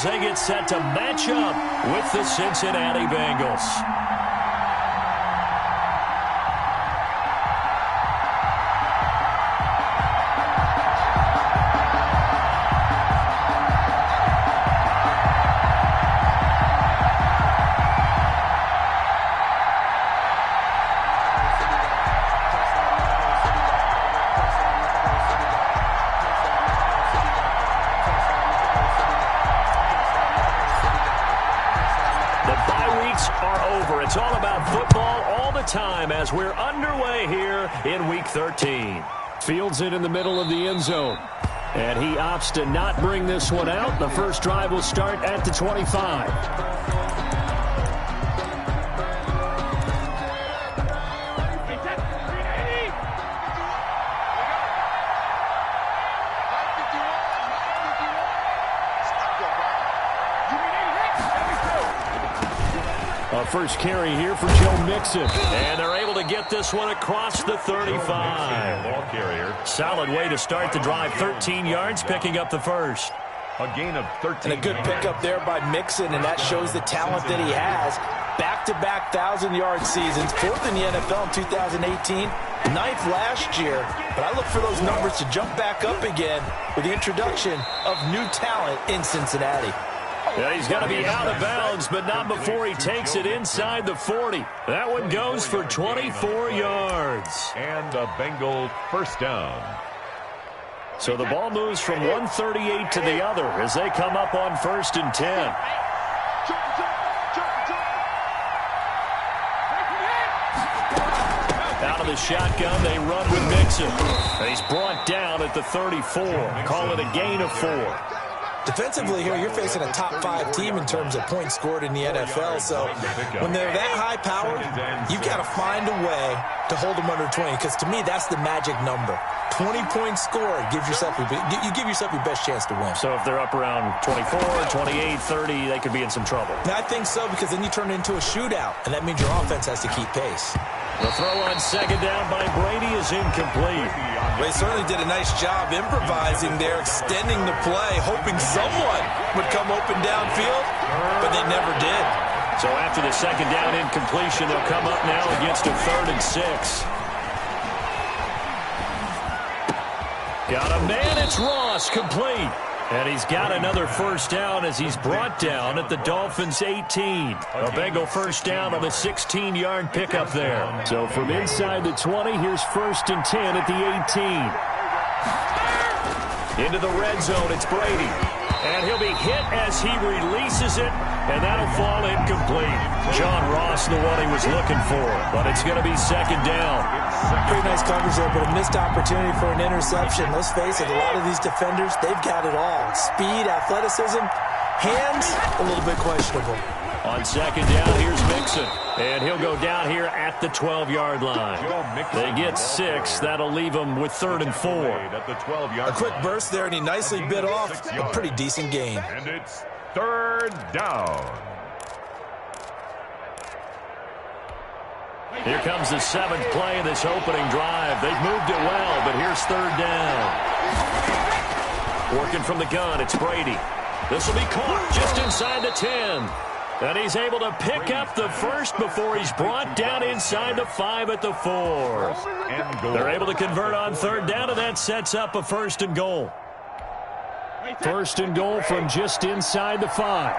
They get set to match up with the Cincinnati Bengals. It's all about football all the time as we're underway here in Week 13. Fields it in the middle of the end zone. And he opts to not bring this one out. The first drive will start at the 25. First carry here for Joe Mixon. And they're able to get this one across the 35. Ball carrier. Solid way to start the drive. 13 yards, picking up the first. A gain of 13. And a good pickup there by Mixon, and that shows the talent that he has. Back-to-back 1,000-yard seasons, fourth in the NFL in 2018, ninth last year. But I look for those numbers to jump back up again with the introduction of new talent in Cincinnati. Yeah, he's going to be out of bounds, but not before he takes it inside the 40. That one goes for 24 yards. And a Bengal first down. So the ball moves from 138 to the other as they come up on 1st and 10. Out of the shotgun, they run with Mixon. And he's brought down at the 34. Call it a gain of 4. Defensively here, you're facing a top-5 team in terms of points scored in the NFL. So when they're that high-powered, you've got to find a way to hold them under 20. Because to me, that's the magic number. 20 points scored gives yourself you give yourself your best chance to win. So if they're up around 24, 28, 30, they could be in some trouble. I think so, because then you turn it into a shootout, and that means your offense has to keep pace. The throw on 2nd down by Brady is incomplete. They certainly did a nice job improvising there, extending the play, hoping someone would come open downfield, but they never did. So after the 2nd down incompletion, they'll come up now against a 3rd and 6. Got a man, it's Ross, complete. And he's got another first down as he's brought down at the Dolphins' 18. A Bengal first down on a 16-yard pickup there. So from inside the 20, here's 1st and 10 at the 18. Into the red zone, it's Brady. And he'll be hit as he releases it, and that'll fall incomplete. John Ross, the one he was looking for, but it's going to be 2nd down. Pretty nice coverage there, but a missed opportunity for an interception. Let's face it, a lot of these defenders, they've got it all. Speed, athleticism, hands, a little bit questionable. On 2nd down, here's Mixon. And he'll go down here at the 12-yard line. They get 6. That'll leave them with 3rd and 4. A quick burst there, and he nicely bit off a pretty decent gain. And it's 3rd down. Here comes the 7th play of this opening drive. They've moved it well, but here's 3rd down. Working from the gun, it's Brady. This will be caught just inside the 10. And he's able to pick up the first before he's brought down inside the 5 at the 4. They're able to convert on 3rd down, and that sets up a 1st and goal. 1st and goal from just inside the 5.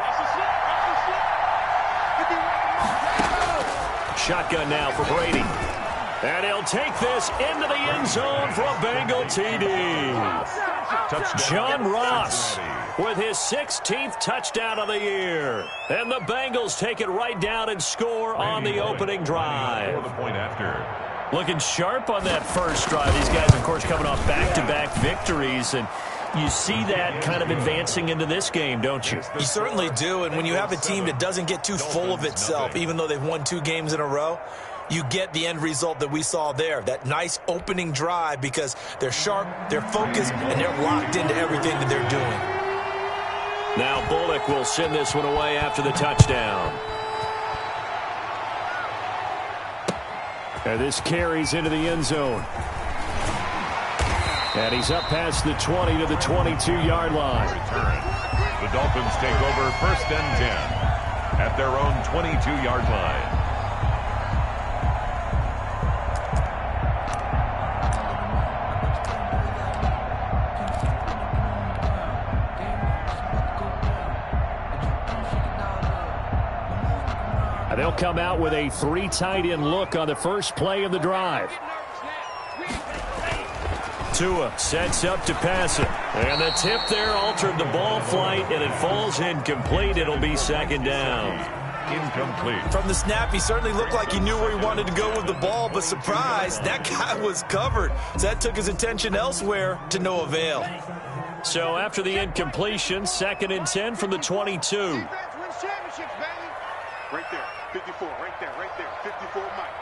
Shotgun now for Brady. And he'll take this into the end zone for a Bengal TD. John Ross with his 16th touchdown of the year. And the Bengals take it right down and score on the opening drive. Looking sharp on that first drive. These guys, of course, coming off back-to-back victories. And you see that kind of advancing into this game, don't you? You certainly do. And when you have a team that doesn't get too full of itself, even though they've won 2 games in a row, you get the end result that we saw there, that nice opening drive, because they're sharp, they're focused, and they're locked into everything that they're doing. Now Bullock will send this one away after the touchdown. And this carries into the end zone. And he's up past the 20 to the 22-yard line. The Dolphins take over 1st and 10 at their own 22-yard line. They'll come out with a 3 tight end look on the first play of the drive. Tua sets up to pass it. And the tip there altered the ball flight, and it falls incomplete. It'll be 2nd down. Incomplete. From the snap, he certainly looked like he knew where he wanted to go with the ball, but surprise, that guy was covered. So that took his attention elsewhere to no avail. So after the incompletion, 2nd and 10 from the 22. Right there, 54, right there, 54, Mike.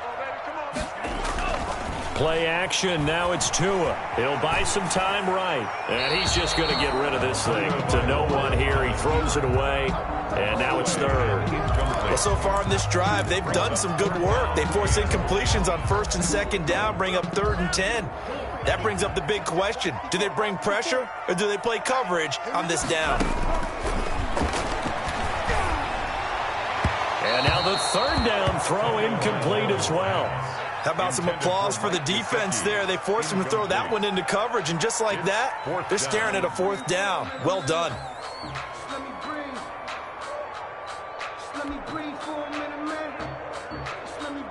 Oh, baby, come on, let's go. Play action, now it's Tua. He'll buy some time right, and he's just going to get rid of this thing. To no one here, he throws it away, and now it's 3rd. Well, so far in this drive, they've done some good work. They force incompletions on 1st and 2nd down, bring up 3rd and 10. That brings up the big question. Do they bring pressure, or do they play coverage on this down? And now the 3rd down throw incomplete as well. How about some applause for the defense there? They forced him to throw that one into coverage, and just like that, they're staring at a 4th down. Well done.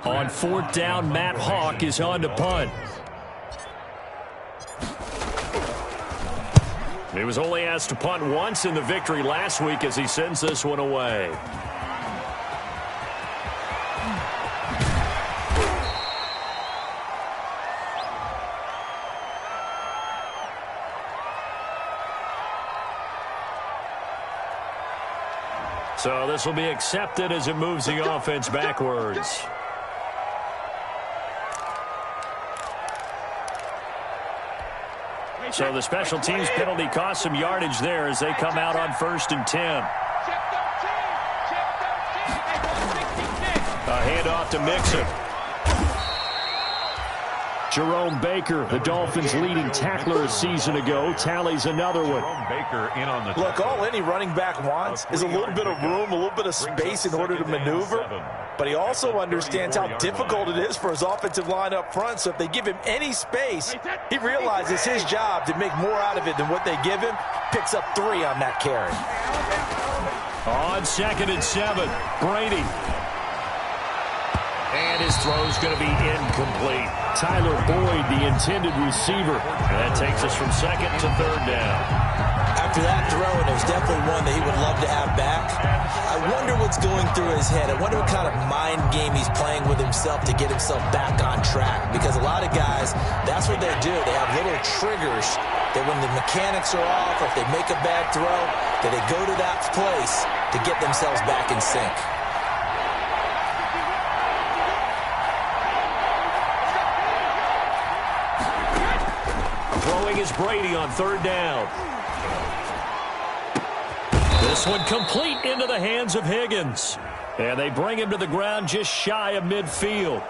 On 4th down, Matt Hawk is on to punt. He was only asked to punt once in the victory last week as he sends this one away. So this will be accepted as it moves the offense backwards. So the special teams penalty cost some yardage there as they come out on 1st and 10. A handoff to Mixon. Jerome Baker, the Dolphins' leading tackler a season ago, tallies another one. Jerome Baker in on the Look, all any running back wants is a little bit of room, a little bit of space in order to maneuver. But he also understands how difficult it is for his offensive line up front. So if they give him any space, he realizes his job to make more out of it than what they give him. Picks up 3 on that carry. On 2nd and 7, Brady. And his throw's going to be incomplete. Tyler Boyd, the intended receiver. And that takes us from 2nd to 3rd down. After that throw, and it was definitely one that he would love to have back, I wonder what's going through his head. I wonder what kind of mind game he's playing with himself to get himself back on track. Because a lot of guys, that's what they do. They have little triggers that when the mechanics are off, or if they make a bad throw, that they go to that place to get themselves back in sync. Throwing is Brady on 3rd down. This one complete into the hands of Higgins. And they bring him to the ground just shy of midfield.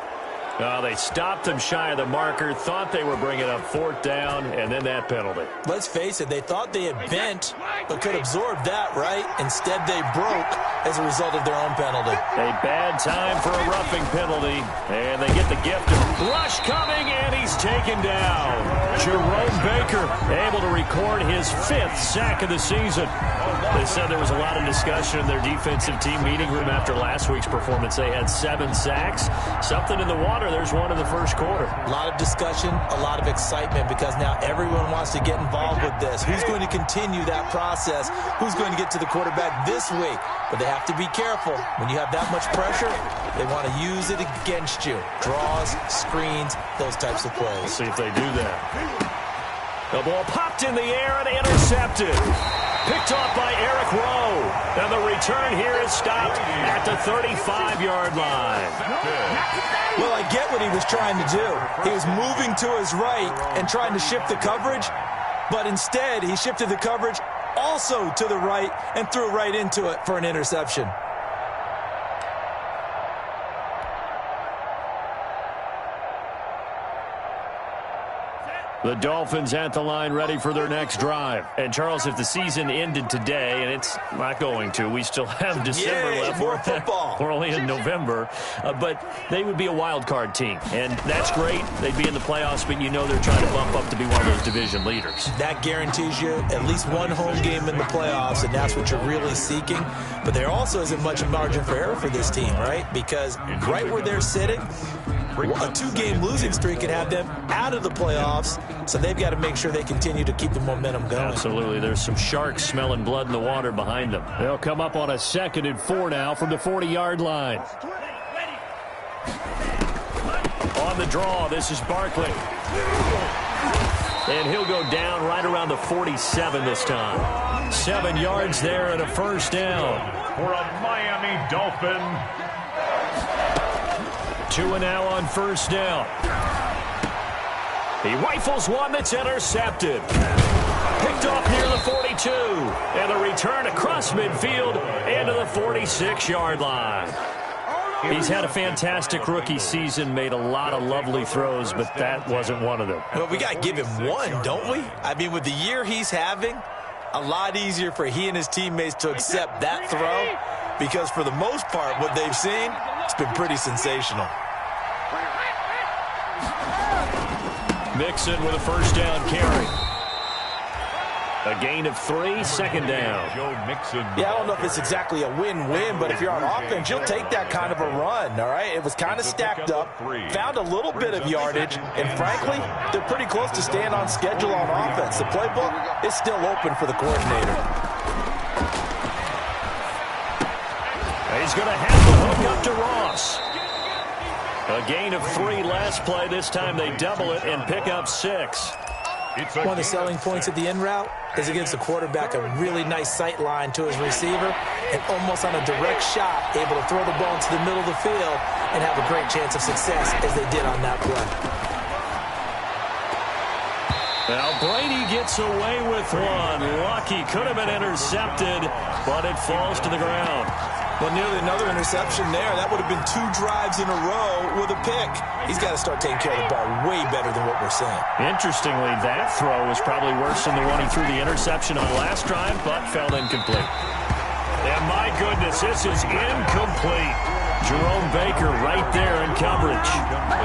They stopped him shy of the marker, thought they were bringing up 4th down, and then that penalty. Let's face it, they thought they had bent, but could absorb that, right? Instead, they broke as a result of their own penalty. A bad time for a roughing penalty, and they get the gift of rush coming, and he's taken down. Jerome Baker able to record his 5th sack of the season. They said there was a lot of discussion in their defensive team meeting room after last week's performance. They had 7 sacks. Something in the water. There's one in the first quarter. A lot of discussion, a lot of excitement, because now everyone wants to get involved with this. Who's going to continue that process? Who's going to get to the quarterback this week? But they have to be careful. When you have that much pressure, they want to use it against you. Draws, screens, those types of plays. Let's see if they do that. The ball popped in the air and intercepted. Picked off by Eric Rowe. And the return here is stopped at the 35-yard line. Well, I get what he was trying to do. He was moving to his right and trying to shift the coverage, but instead he shifted the coverage also to the right and threw right into it for an interception. The Dolphins at the line ready for their next drive. And, Charles, if the season ended today, and it's not going to, we still have December left. More football. We're only in November. But they would be a wild card team. And that's great. They'd be in the playoffs, but you know they're trying to bump up to be one of those division leaders. That guarantees you at least one home game in the playoffs, and that's what you're really seeking. But there also isn't much margin for error for this team, right? Because right where they're sitting, a two-game losing streak could have them out of the playoffs, so they've got to make sure they continue to keep the momentum going. Absolutely. There's some sharks smelling blood in the water behind them. They'll come up on a 2nd and 4 now from the 40-yard line. On the draw, this is Barkley. And he'll go down right around the 47 this time. 7 yards there and a first down. For a Miami Dolphin. 2 now on first down. He rifles one that's intercepted. Picked off near the 42. And a return across midfield into the 46-yard line. He's had a fantastic rookie season, made a lot of lovely throws, but that wasn't one of them. Well, we got to give him one, don't we? I mean, with the year he's having, a lot easier for he and his teammates to accept that throw, because for the most part, what they've seen, it's been pretty sensational. Mixon with a first down carry. A gain of 3, second down. Yeah, I don't know if it's exactly a win-win, but if you're on offense, you'll take that kind of a run, all right? It was kind of stacked up, found a little bit of yardage, and frankly, they're pretty close to staying on schedule on offense. The playbook is still open for the coordinator. He's going to have the hook up to Ross. A gain of 3 last play. This time they double it and pick up 6. One of the selling points of the in route is it gives the quarterback a really nice sight line to his receiver and almost on a direct shot able to throw the ball into the middle of the field and have a great chance of success as they did on that play. Now Brady gets away with one. Lucky, could have been intercepted, but it falls to the ground. Well, nearly another interception there. That would have been 2 drives in a row with a pick. He's got to start taking care of the ball way better than what we're seeing. Interestingly, that throw was probably worse than the one he threw the interception on last drive, but fell incomplete. And my goodness, this is incomplete. Jerome Baker right there in coverage.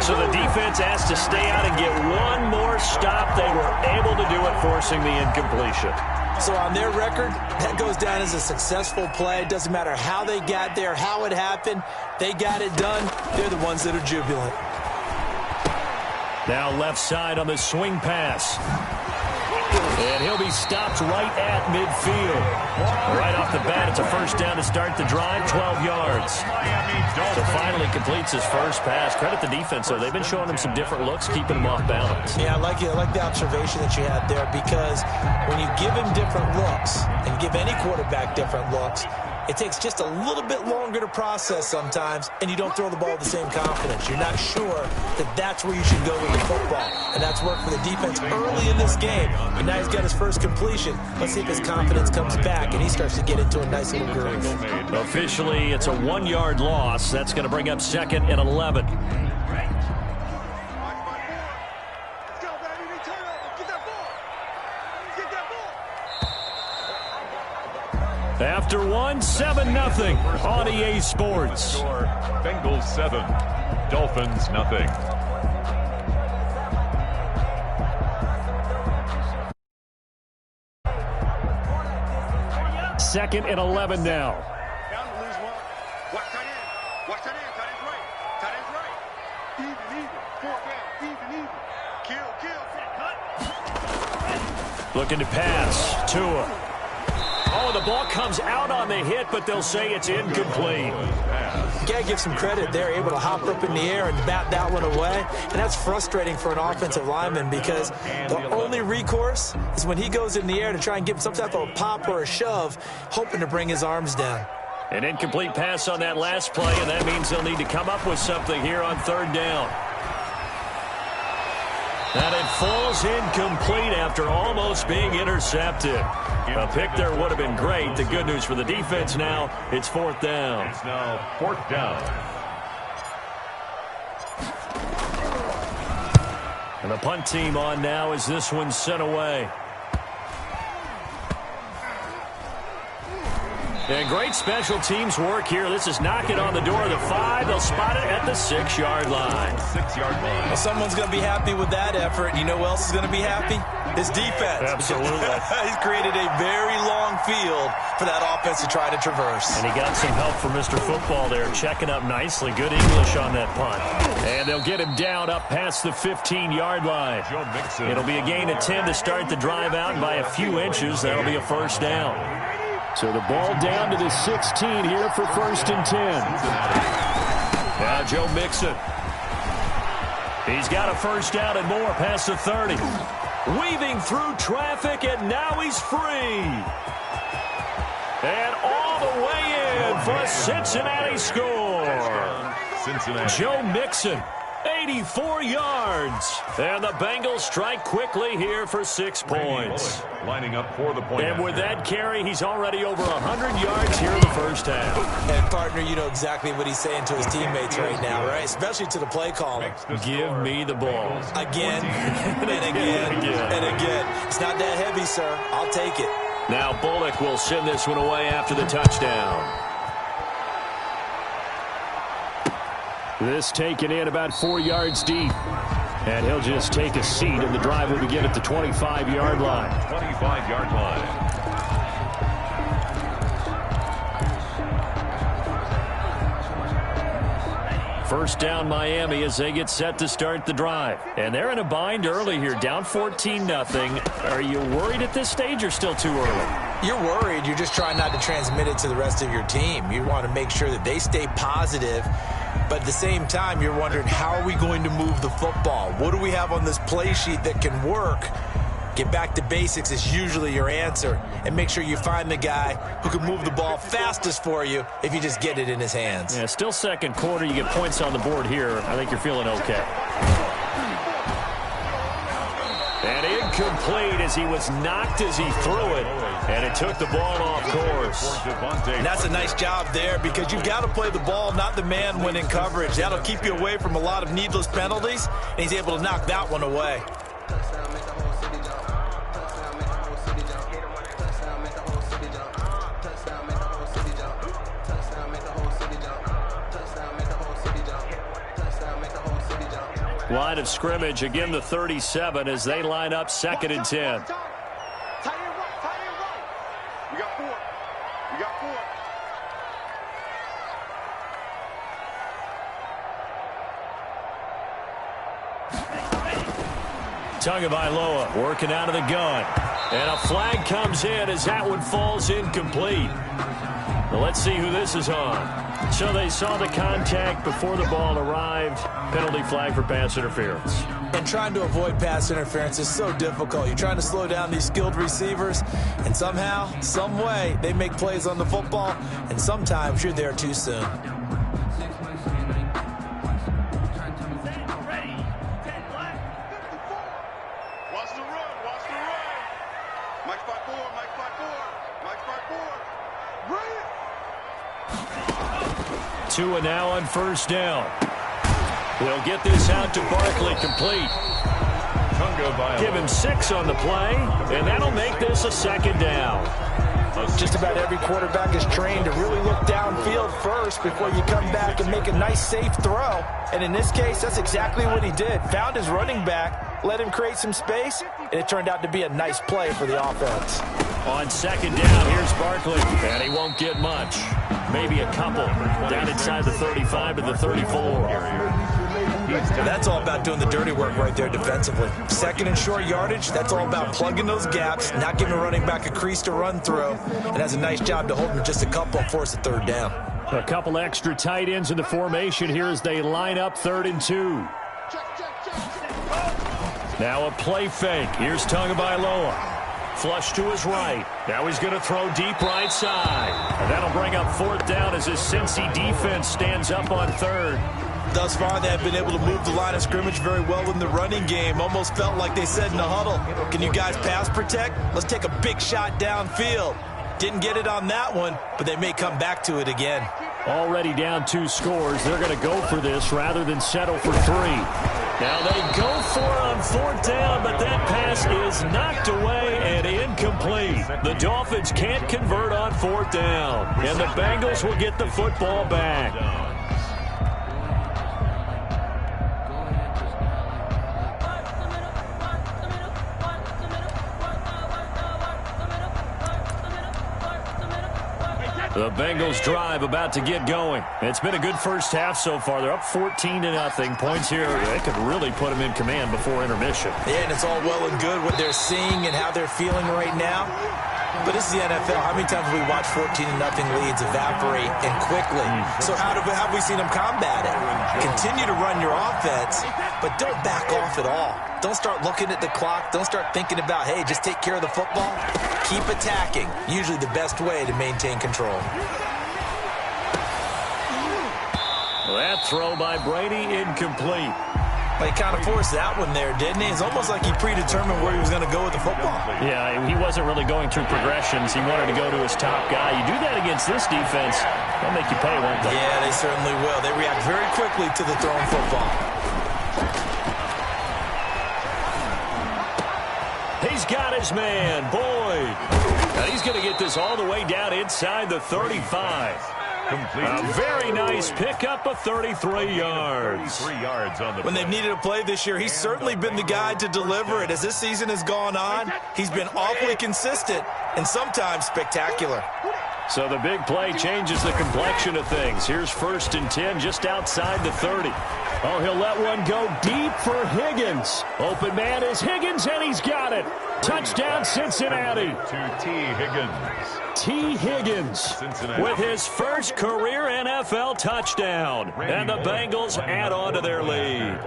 So the defense has to stay out and get one more stop. They were able to do it, forcing the incompletion. So on their record, that goes down as a successful play. It doesn't matter how they got there, how it happened. They got it done. They're the ones that are jubilant. Now left side on the swing pass. And he'll be stopped right at midfield. Right off the bat, it's a first down to start the drive, 12 yards. So finally completes his first pass. Credit the defense, though. They've been showing him some different looks, keeping him off balance. Yeah, I like the observation that you had there, because when you give him different looks and give any quarterback different looks, it takes just a little bit longer to process sometimes, and you don't throw the ball with the same confidence. You're not sure that that's where you should go with the football, and that's worked for the defense early in this game. And now he's got his first completion. Let's see if his confidence comes back, and he starts to get into a nice little groove. Officially, it's a 1-yard loss. That's going to bring up 2nd and 11. After 1, 7-0 on EA Sports. Bengals 7, Dolphins nothing. Second and 11 now. Down to lose one. Watch tight end. Watch tight end. Tight end's right. Tight end's right. Even. 4 down. Even. Kill. Looking to pass. Tua. Oh, the ball comes out on the hit, but they'll say it's incomplete. Got to give some credit. They're able to hop up in the air and bat that one away. And that's frustrating for an offensive lineman, because the only recourse is when he goes in the air to try and give some type of a pop or a shove, hoping to bring his arms down. An incomplete pass on that last play, and that means they'll need to come up with something here on 3rd down. And it falls incomplete after almost being intercepted. A pick there would have been great. The good news for the defense now, it's 4th down. It's now 4th down. And the punt team on now as this one's sent away. And great special teams work here. This is knocking on the door of the 5. They'll spot it at the 6-yard line. 6-yard line. Well, someone's going to be happy with that effort. You know who else is going to be happy? His defense. Absolutely. He's created a very long field for that offense to try to traverse. And he got some help from Mr. Football there, checking up nicely. Good English on that punt. And they'll get him down up past the 15-yard line. Joe Mixon. It'll be a gain of 10 to start the drive out, and by a few inches, that'll be a first down. So the ball down to the 16 here for 1st and 10. Now Joe Mixon. He's got a first down and more past the 30. Weaving through traffic, and now he's free. And all the way in for a Cincinnati score. Cincinnati. Joe Mixon, 84 yards. And the Bengals strike quickly here for 6 points. Lining up for the point. And with that carry, he's already over 100 yards here in the first half. And, partner, you know exactly what he's saying to his teammates right now, right? Especially to the play caller. Give me the ball. Again, and again, and again. It's not that heavy, sir. I'll take it. Now Bullock will send this one away after the touchdown. This taken in about 4 yards deep. And he'll just take a seat, and the drive will begin at the 25-yard line. 25-yard line. First down Miami as they get set to start the drive. And they're in a bind early here, down 14-0. Are you worried at this stage or still too early? You're worried. You're just trying not to transmit it to the rest of your team. You want to make sure that they stay positive. But at the same time, you're wondering, how are we going to move the football? What do we have on this play sheet that can work? Get back to basics is usually your answer. And make sure you find the guy who can move the ball fastest for you if you just get it in his hands. Yeah, still second quarter. You get points on the board here. I think you're feeling okay. And incomplete as he was knocked as he threw it. And it took the ball off course. And that's a nice job there, because you've got to play the ball, not the man when in coverage. That'll keep you away from a lot of needless penalties, and he's able to knock that one away. Line of scrimmage, again the 37 as they line up 2nd and 10. We got 4. We got 4. Tagovailoa working out of the gun. And a flag comes in as that one falls incomplete. Well, let's see who this is on. So they saw the contact before the ball arrived. Penalty flag for pass interference. And trying to avoid pass interference is so difficult. You're trying to slow down these skilled receivers, and somehow, some way, they make plays on the football, and sometimes you're there too soon. Watch the run. Watch the run. Mike 5-4. Mike 5-4. Mike 5-4. Run it. Tua now on first down. They'll get this out to Barkley, complete. Give him 6 on the play, and that'll make this a 2nd down. Just about every quarterback is trained to really look downfield first before you come back and make a nice, safe throw. And in this case, that's exactly what he did. Found his running back, let him create some space, and it turned out to be a nice play for the offense. On 2nd down, here's Barkley, and he won't get much. Maybe a couple down inside the 35 to the 34. That's all about doing the dirty work right there defensively. 2nd and short yardage, that's all about plugging those gaps, not giving a running back a crease to run through, and has a nice job to hold him just a couple and force a 3rd down. A couple extra tight ends in the formation here as they line up 3rd and 2. Now a play fake. Here's Tagovailoa. Flush to his right. Now he's going to throw deep right side. And that'll bring up 4th down as his Cincy defense stands up on 3rd. Thus far, they have been able to move the line of scrimmage very well in the running game. Almost felt like they said in the huddle, can you guys pass protect? Let's take a big shot downfield. Didn't get it on that one, but they may come back to it again. Already down 2 scores. They're going to go for this rather than settle for 3. Now they go for it on 4th down, but that pass is knocked away and incomplete. The Dolphins can't convert on 4th down, and the Bengals will get the football back. The Bengals drive about to get going. It's been a good first half so far. They're up 14-0. Points here, they could really put them in command before intermission. Yeah, and it's all well and good what they're seeing and how they're feeling right now. But this is the NFL. How many times have we watched 14-0 leads evaporate and quickly? So how have we seen them combat it? Continue to run your offense, but don't back off at all. Don't start looking at the clock. Don't start thinking about, hey, just take care of the football. Keep attacking. Usually the best way to maintain control. That throw by Brady incomplete. He kind of forced that one there, didn't he? It's almost like he predetermined where he was going to go with the football. Yeah, he wasn't really going through progressions. He wanted to go to his top guy. You do that against this defense, they'll make you pay, won't they? Yeah, they certainly will. They react very quickly to the thrown football. He's got his man, Boyd. Now he's going to get this all the way down inside the 35. A very nice pickup of 33 yards. When they've needed a play this year, he's certainly been the guy to deliver it. As this season has gone on, he's been awfully consistent and sometimes spectacular. So the big play changes the complexion of things. Here's 1st and 10 just outside the 30. Oh, he'll let one go deep for Higgins. Open man is Higgins, and he's got it. Touchdown, Cincinnati. To T. Higgins. T. Higgins with his first career NFL touchdown. And the Bengals add on to their lead.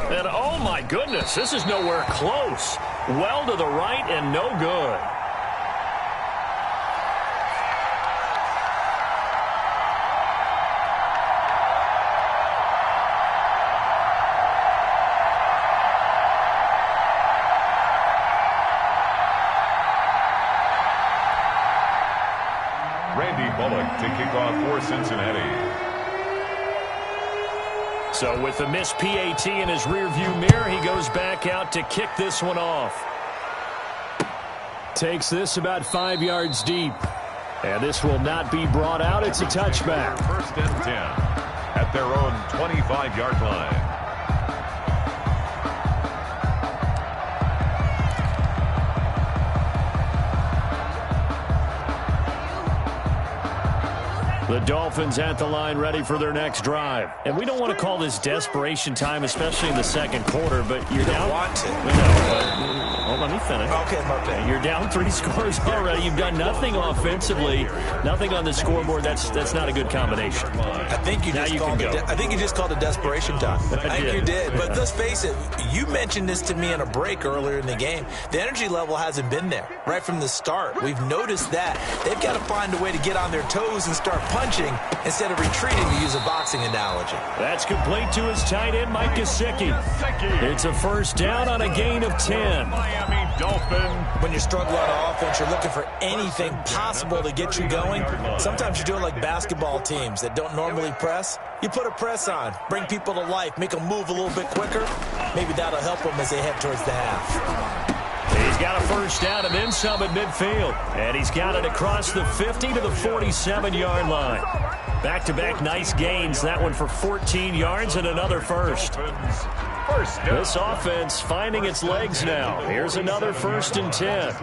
And oh my goodness, this is nowhere close. Well to the right and no good. Randy Bullock to kick off for Cincinnati. So with the missed PAT in his rearview mirror, he goes back out to kick this one off. Takes this about 5 yards deep. And this will not be brought out. It's a touchback. 1st and 10 at their own 25-yard line. The Dolphins at the line ready for their next drive. And we don't want to call this desperation time, especially in the second quarter, but you're down. Want to. No, but well, let me finish. Okay, okay. You're down 3 scores already. You've done nothing offensively, nothing on the scoreboard. That's not a good combination. I think you just called it desperation time. I think you did. But let's face it, you mentioned this to me in a break earlier in the game. The energy level hasn't been there right from the start. We've noticed that. They've got to find a way to get on their toes and start punching instead of retreating, to use a boxing analogy. That's complete to his tight end, Mike Gesicki. It's a 1st down on a gain of 10. Miami Dolphins. When you struggle on offense, you're looking for anything possible to get you going. Sometimes you do it like basketball teams that don't normally press. You put a press on, bring people to life, make them move a little bit quicker. Maybe that'll help them as they head towards the half. He's got a 1st down and then some at midfield. And he's got it across the 50 to the 47-yard line. Back-to-back nice gains. That one for 14 yards and another first. This offense finding its legs now. Here's another 1st and 10.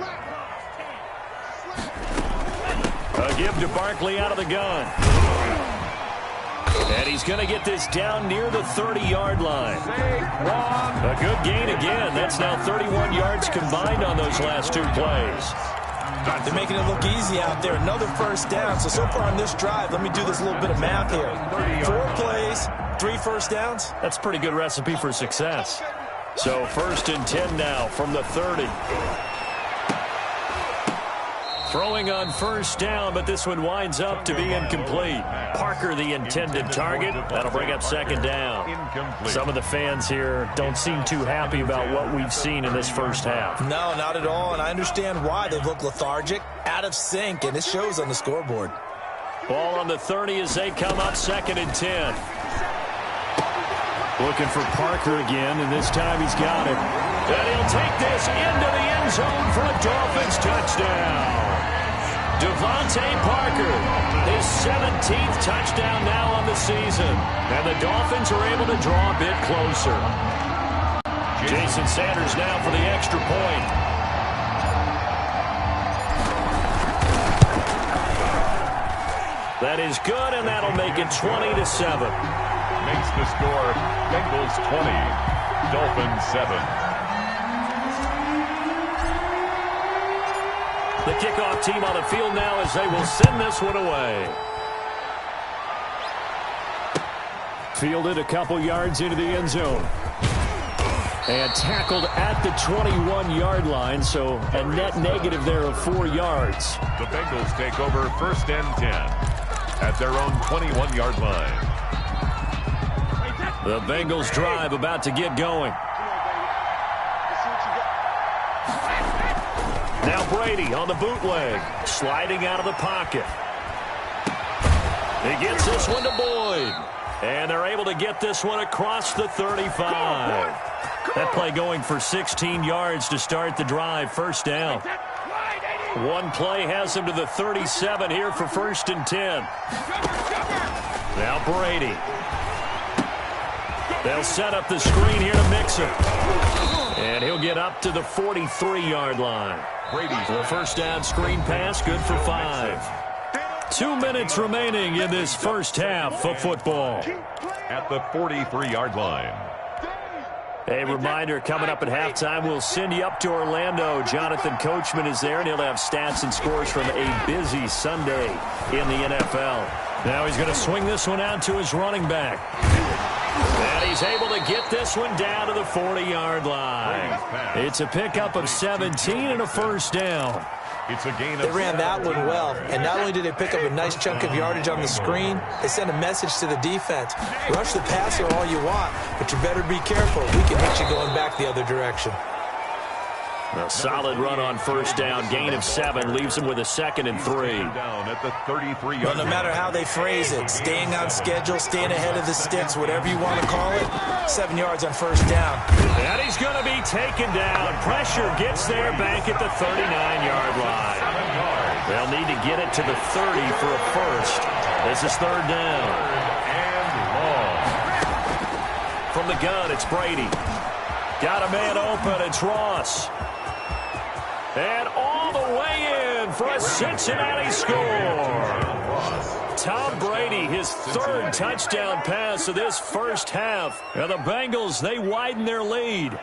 A give to Barkley out of the gun. And he's going to get this down near the 30-yard line. A good gain again. That's now 31 yards combined on those last 2 plays. They're making it look easy out there. Another 1st down. So far on this drive, let me do this little bit of math here. 4 plays, 3 1st downs. That's a pretty good recipe for success. So 1st and 10 now from the 30. Throwing on first down, but this one winds up to be incomplete. Parker, the intended target. That'll bring up second down. Some of the fans here don't seem too happy about what we've seen in this first half. No, not at all, and I understand why. They look lethargic, out of sync, and it shows on the scoreboard. Ball on the 30 as they come up 2nd and 10. Looking for Parker again, and this time he's got it. And he'll take this into the end zone for a Dolphins touchdown. Devontae Parker, his 17th touchdown now on the season. And the Dolphins are able to draw a bit closer. Jason Sanders now for the extra point. That is good, and that'll make it 20-7. Makes the score Bengals 20, Dolphins 7. The kickoff team on the field now as they will send this one away. Fielded a couple yards into the end zone. And tackled at the 21-yard line, so a net negative there of 4 yards. The Bengals take over 1st and 10 at their own 21-yard line. The Bengals drive about to get going. Now Brady on the bootleg, sliding out of the pocket. He gets this one to Boyd. And they're able to get this one across the 35. That play going for 16 yards to start the drive. 1st down. One play has him to the 37 here for 1st and 10. Now Brady. They'll set up the screen here to Mixon. And he'll get up to the 43-yard line. Brady's the 1st down screen pass, good for 5. 2 minutes remaining in this first half of football. At the 43-yard line. A reminder, coming up at halftime, we'll send you up to Orlando. Jonathan Coachman is there, and he'll have stats and scores from a busy Sunday in the NFL. Now he's going to swing this one out to his running back. And he's able to get this one down to the 40-yard line. It's a pickup of 17 and a 1st down. It's a gain of They ran that one well, and not only did they pick up a nice chunk of yardage on the screen, they sent a message to the defense. Rush the passer all you want, but you better be careful. We can hit you going back the other direction. A solid run on 1st down, gain of 7, leaves him with a 2nd and 3. Down at the 33-yard Well, no matter how they phrase it, staying on schedule, staying ahead of the sticks, whatever you want to call it, 7 yards on 1st down. And he's going to be taken down. Pressure gets there back at the 39-yard line. They'll need to get it to the 30 for a 1st. This is 3rd down. and long. From the gun, it's Brady. Got a man open, it's Ross. And all the way in for a Cincinnati score. Tom Brady, his 3rd touchdown pass of this first half. And the Bengals, they widen their lead.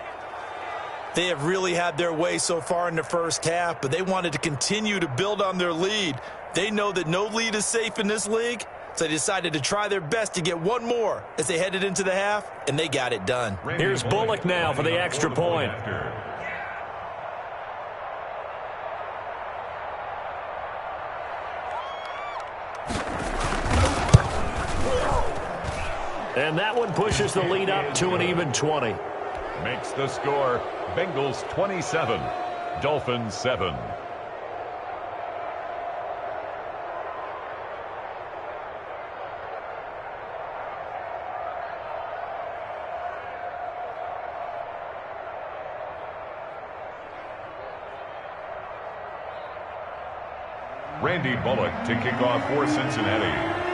They have really had their way so far in the first half, but they wanted to continue to build on their lead. They know that no lead is safe in this league, so they decided to try their best to get one more as they headed into the half, and they got it done. Here's Bullock now for the extra point. And that one pushes the lead up to an even 20. Makes the score Bengals 27, Dolphins 7. Randy Bullock to kick off for Cincinnati.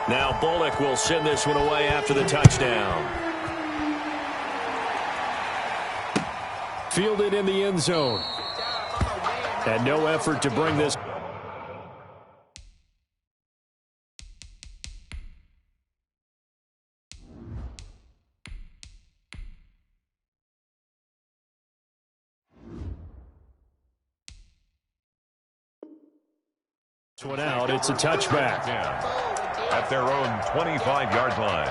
Now Bullock will send this one away after the touchdown. Fielded in the end zone. And no effort to bring this. One out, it's a touchback. At their own 25-yard line.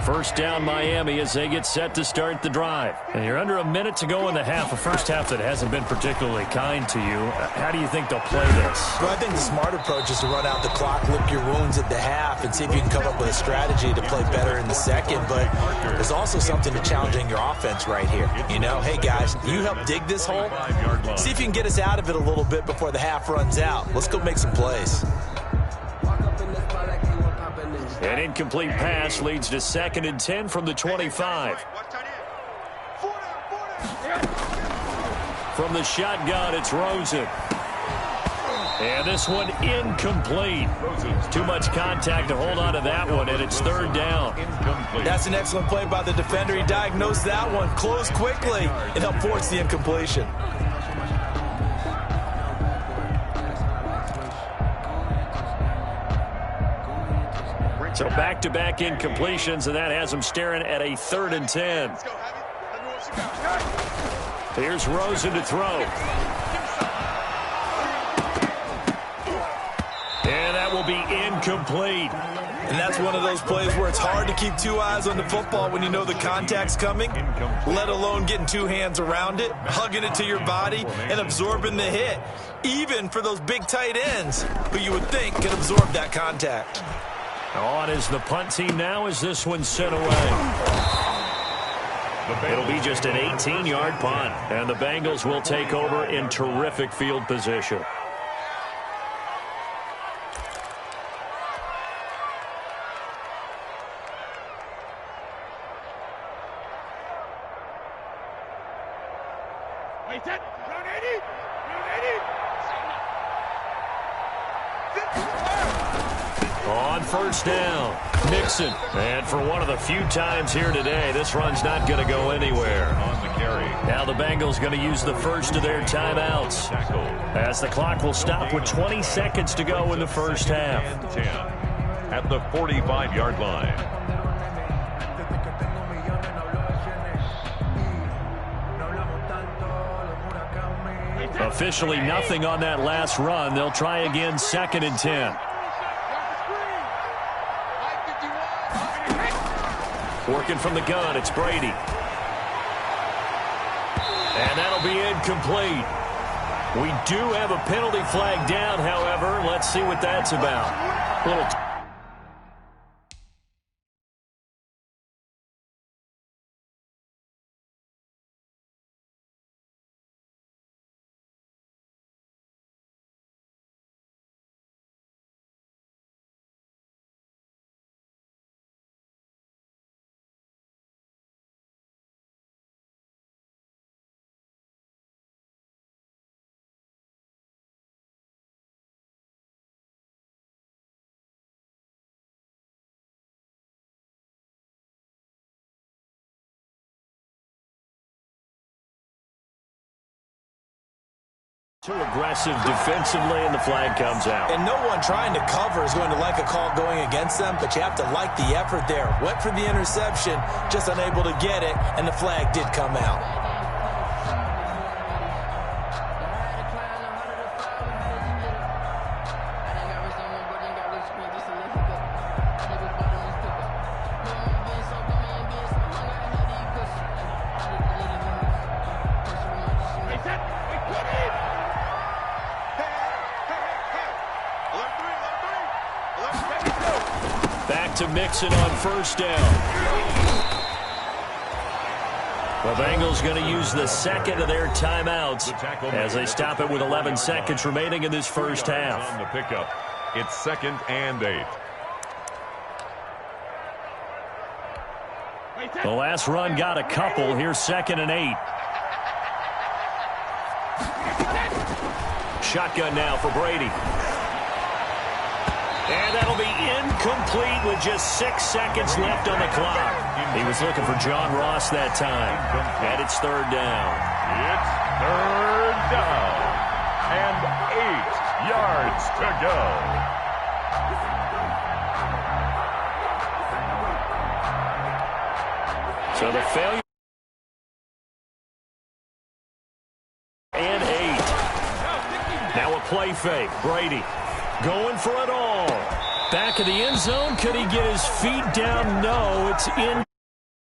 First down Miami as they get set to start the drive. And you're under a minute to go in the half, a first half that hasn't been particularly kind to you. How do you think they'll play this? Well, I think the smart approach is to run out the clock, lick your wounds at the half, and see if you can come up with a strategy to play better in the second. But there's also something to challenging your offense right here. You know, hey, guys, you help dig this hole. See if you can get us out of it a little bit before the half runs out. Let's go make some plays. An incomplete pass leads to 2nd and 10 from the 25. From the shotgun, it's Rosen. And this one incomplete. Too much contact to hold on to that one, and it's 3rd down. That's an excellent play by the defender. He diagnosed that one, closed quickly, and helped force the incompletion. So back-to-back incompletions, and that has them staring at a 3rd and 10. Here's Rosen to throw. And that will be incomplete. And that's one of those plays where it's hard to keep 2 eyes on the football when you know the contact's coming, let alone getting 2 hands around it, hugging it to your body, and absorbing the hit, even for those big tight ends who you would think can absorb that contact. On is the punt team now as this one's sent away. It'll be just an 18-yard punt, and the Bengals will take over in terrific field position. On first down, Mixon. And for one of the few times here today, this run's not going to go anywhere. On the carry. Now the Bengals going to use the first of their timeouts, as the clock will stop with 20 seconds to go in the first half. 10 at the 45-yard line. Officially nothing on that last run. They'll try again, 2nd and 10. Working from the gun, it's Brady. And that'll be incomplete. We do have a penalty flag down, however. Let's see what that's about. Too aggressive defensively, and the flag comes out. And no one trying to cover is going to like a call going against them, but you have to like the effort there. Went for the interception, just unable to get it, and the flag did come out. To Mixon on first down. The Bengals going to use the second of their timeouts as they stop it with 11 seconds remaining in this first half. On the pickup, it's 2nd and 8. The last run got a couple. Here's 2nd and 8. Shotgun now for Brady. And that'll be incomplete with just 6 seconds left on the clock. He was looking for John Ross that time. And it's 3rd down. It's 3rd down. And 8 yards to go. So the failure. And 8. Now a play fake. Brady going for it all. Back of the end zone. Could he get his feet down? No, it's in.